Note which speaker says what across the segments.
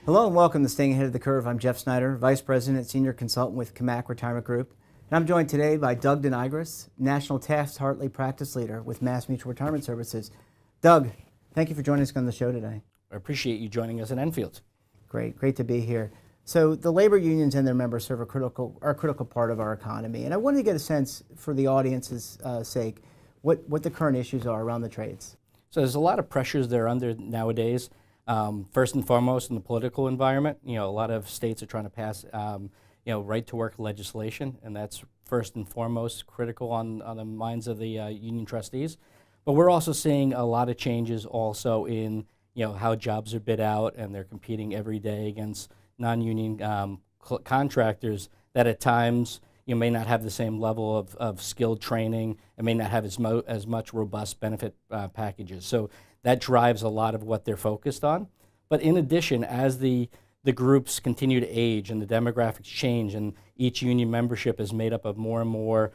Speaker 1: Hello and welcome to Staying Ahead of the Curve. I'm Jeff Snyder, Vice President, Senior Consultant with Camac Retirement Group. And I'm joined today by Doug Denigris, National Taft-Hartley Practice Leader with MassMutual Retirement Services. Doug, thank you for joining us on the show today.
Speaker 2: I appreciate you joining us in Enfield.
Speaker 1: Great to be here. So the labor unions and their members serve a critical part of our economy. And I wanted to get a sense, for the audience's sake, what the current issues are around the trades.
Speaker 2: So there's a lot of pressures they're under nowadays. First and foremost, in the political environment, a lot of states are trying to pass, right-to-work legislation, and that's first and foremost critical on the minds of the union trustees. But we're also seeing a lot of changes also in, how jobs are bid out, and they're competing every day against non-union contractors that at times may not have the same level of skilled training and may not have as much robust benefit packages. So that drives a lot of what they're focused on. But in addition, as the groups continue to age and the demographics change and each union membership is made up of more and more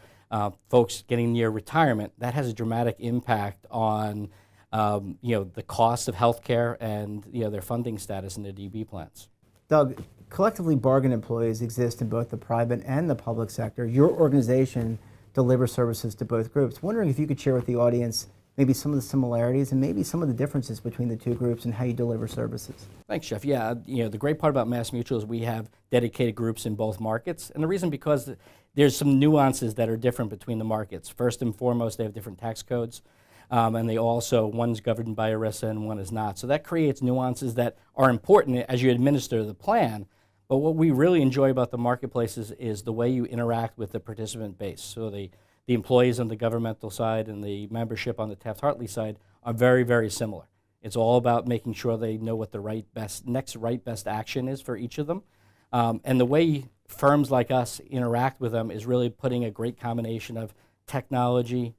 Speaker 2: folks getting near retirement, that has a dramatic impact on the cost of healthcare and their funding status in their DB plans.
Speaker 1: Doug, collectively bargained employees exist in both the private and the public sector. Your organization delivers services to both groups. Wondering if you could share with the audience maybe some of the similarities and maybe some of the differences between the two groups and how you deliver services.
Speaker 2: Thanks, Jeff. Yeah, the great part about MassMutual is we have dedicated groups in both markets, and the reason because there's some nuances that are different between the markets. First and foremost, they have different tax codes, and they also, one's governed by ERISA and one is not. So that creates nuances that are important as you administer the plan. But what we really enjoy about the marketplaces is the way you interact with the participant base. So the employees on the governmental side and the membership on the Taft-Hartley side are very, very similar. It's all about making sure they know what the next best action is for each of them. And the way firms like us interact with them is really putting a great combination of technology,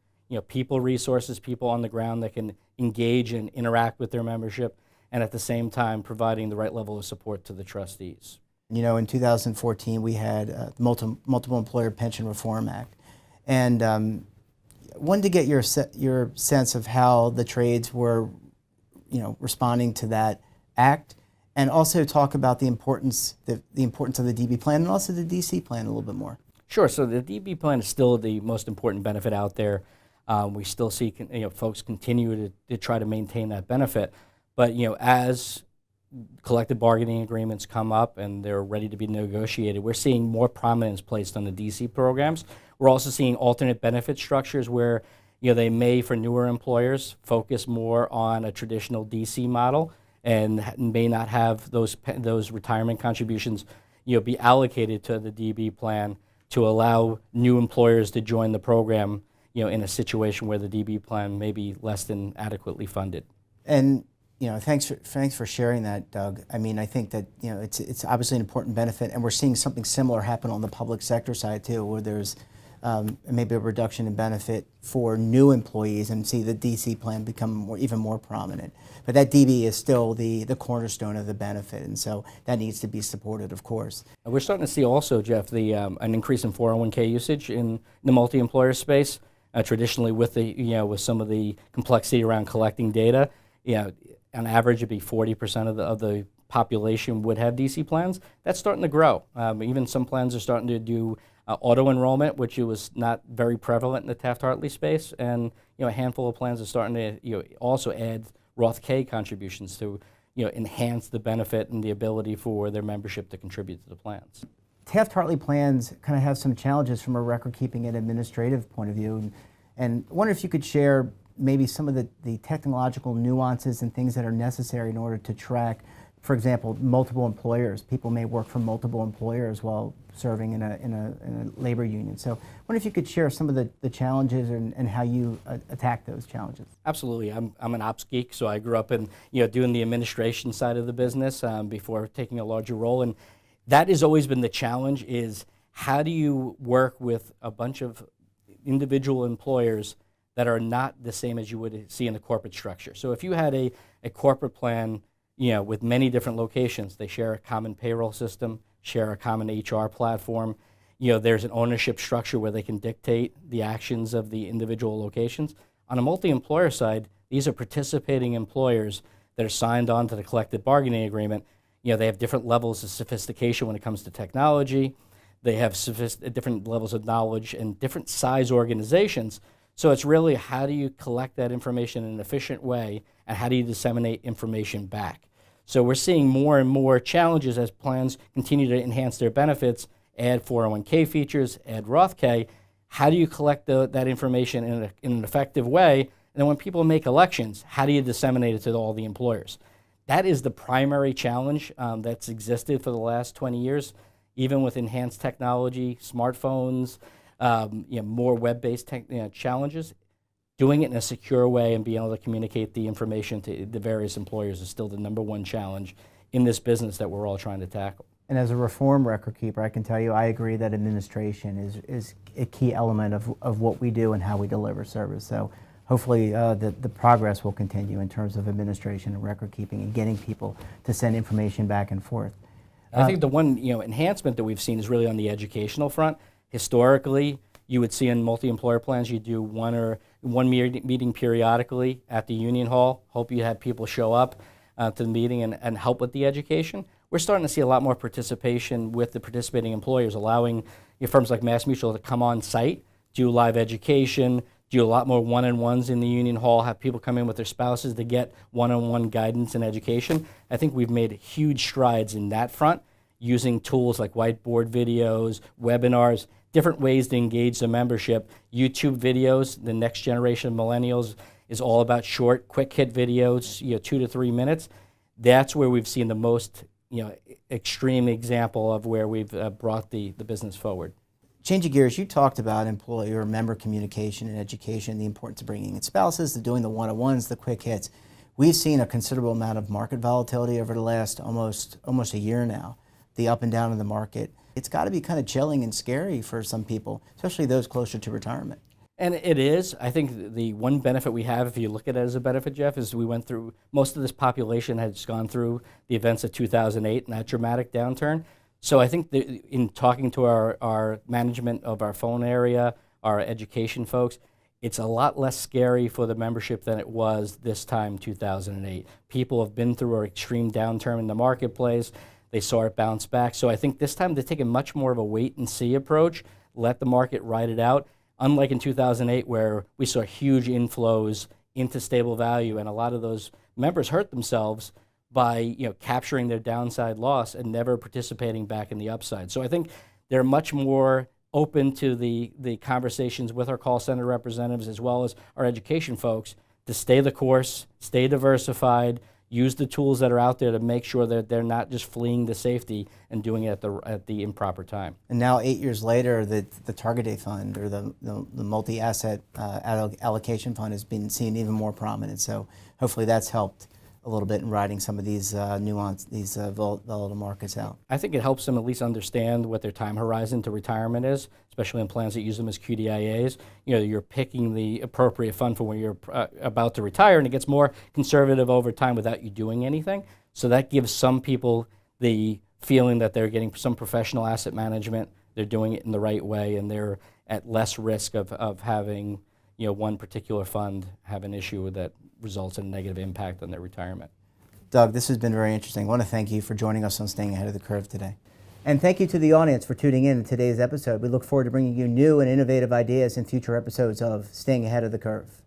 Speaker 2: people resources, people on the ground that can engage and interact with their membership, and at the same time providing the right level of support to the trustees.
Speaker 1: In 2014 we had the Multiple Employer Pension Reform Act. And wanted to get your sense of how the trades were, responding to that act, and also talk about the importance of the DB plan and also the DC plan a little bit more.
Speaker 2: Sure. So the DB plan is still the most important benefit out there. We still see folks continue to try to maintain that benefit, but as collective bargaining agreements come up and they're ready to be negotiated, we're seeing more prominence placed on the DC programs. We're also seeing alternate benefit structures where they may, for newer employers, focus more on a traditional DC model and may not have those retirement contributions be allocated to the DB plan to allow new employers to join the program in a situation where the DB plan may be less than adequately funded.
Speaker 1: And thanks for sharing that, Doug. I mean, I think that it's obviously an important benefit, and we're seeing something similar happen on the public sector side too, where there's maybe a reduction in benefit for new employees, and see the DC plan become even more prominent. But that DB is still the cornerstone of the benefit, and so that needs to be supported, of course.
Speaker 2: We're starting to see also, Jeff, an increase in 401k usage in the multi-employer space. Traditionally, with with some of the complexity around collecting data, on average, it'd be 40% of the population would have DC plans. That's starting to grow. Even some plans are starting to do auto enrollment, which was not very prevalent in the Taft-Hartley space, and a handful of plans are starting to also add Roth K contributions to enhance the benefit and the ability for their membership to contribute to the plans.
Speaker 1: Taft-Hartley plans kind of have some challenges from a record-keeping and administrative point of view, and I wonder if you could share maybe some of the technological nuances and things that are necessary in order to track, for example, multiple employers. People may work for multiple employers while serving in a labor union. So I wonder if you could share some of the challenges and how you attack those challenges.
Speaker 2: Absolutely. I'm an ops geek, so I grew up in doing the administration side of the business before taking a larger role, and that has always been the challenge: is how do you work with a bunch of individual employers that are not the same as you would see in the corporate structure. So if you had a corporate plan, with many different locations, they share a common payroll system, share a common HR platform. There's an ownership structure where they can dictate the actions of the individual locations. On a multi-employer side, these are participating employers that are signed on to the collective bargaining agreement. They have different levels of sophistication when it comes to technology. They have different levels of knowledge and different size organizations. So it's really, how do you collect that information in an efficient way, and how do you disseminate information back? So we're seeing more and more challenges as plans continue to enhance their benefits, add 401k features, add Roth K. How do you collect that information in an effective way? And then when people make elections, how do you disseminate it to all the employers? That is the primary challenge that's existed for the last 20 years, even with enhanced technology, smartphones, more web-based challenges. Doing it in a secure way and being able to communicate the information to the various employers is still the #1 challenge in this business that we're all trying to tackle.
Speaker 1: And as a reform record keeper, I can tell you I agree that administration is a key element of what we do and how we deliver service. So hopefully the progress will continue in terms of administration and record keeping and getting people to send information back and forth.
Speaker 2: I think the one enhancement that we've seen is really on the educational front. Historically, you would see in multi-employer plans, you do one meeting periodically at the union hall. Hope you have people show up to the meeting and help with the education. We're starting to see a lot more participation with the participating employers, allowing firms like MassMutual to come on site, do live education, do a lot more one-on-ones in the union hall, have people come in with their spouses to get one-on-one guidance and education. I think we've made huge strides in that front, using tools like whiteboard videos, webinars, different ways to engage the membership. YouTube videos, the next generation of millennials is all about short, quick hit videos, 2 to 3 minutes. That's where we've seen the most extreme example of where we've brought the business forward.
Speaker 1: Changing gears, you talked about employer member communication and education, the importance of bringing in spouses, to doing the one-on-ones, the quick hits. We've seen a considerable amount of market volatility over the last almost a year now, the up and down of the market. It's got to be kind of chilling and scary for some people, especially those closer to retirement.
Speaker 2: And it is. I think the one benefit we have, if you look at it as a benefit, Jeff, is we went through, most of this population has gone through the events of 2008 and that dramatic downturn. So I think that in talking to our management of our phone area, our education folks, it's a lot less scary for the membership than it was this time, 2008. People have been through an extreme downturn in the marketplace. They saw it bounce back. So I think this time they're taking much more of a wait-and-see approach, let the market ride it out, unlike in 2008 where we saw huge inflows into stable value, and a lot of those members hurt themselves by capturing their downside loss and never participating back in the upside. So I think they're much more open to the conversations with our call center representatives as well as our education folks to stay the course, stay diversified, use the tools that are out there to make sure that they're not just fleeing the safety and doing it at the improper time.
Speaker 1: And now 8 years later, the target date fund or the multi-asset allocation fund has been seen even more prominent. So hopefully that's helped a little bit in riding some of these volatile markets out.
Speaker 2: I think it helps them at least understand what their time horizon to retirement is, especially in plans that use them as QDIAs. You're picking the appropriate fund for when you're about to retire, and it gets more conservative over time without you doing anything. So that gives some people the feeling that they're getting some professional asset management, they're doing it in the right way, and they're at less risk of having one particular fund have an issue that results in a negative impact on their retirement.
Speaker 1: Doug, this has been very interesting. I want to thank you for joining us on Staying Ahead of the Curve today. And thank you to the audience for tuning in today's episode. We look forward to bringing you new and innovative ideas in future episodes of Staying Ahead of the Curve.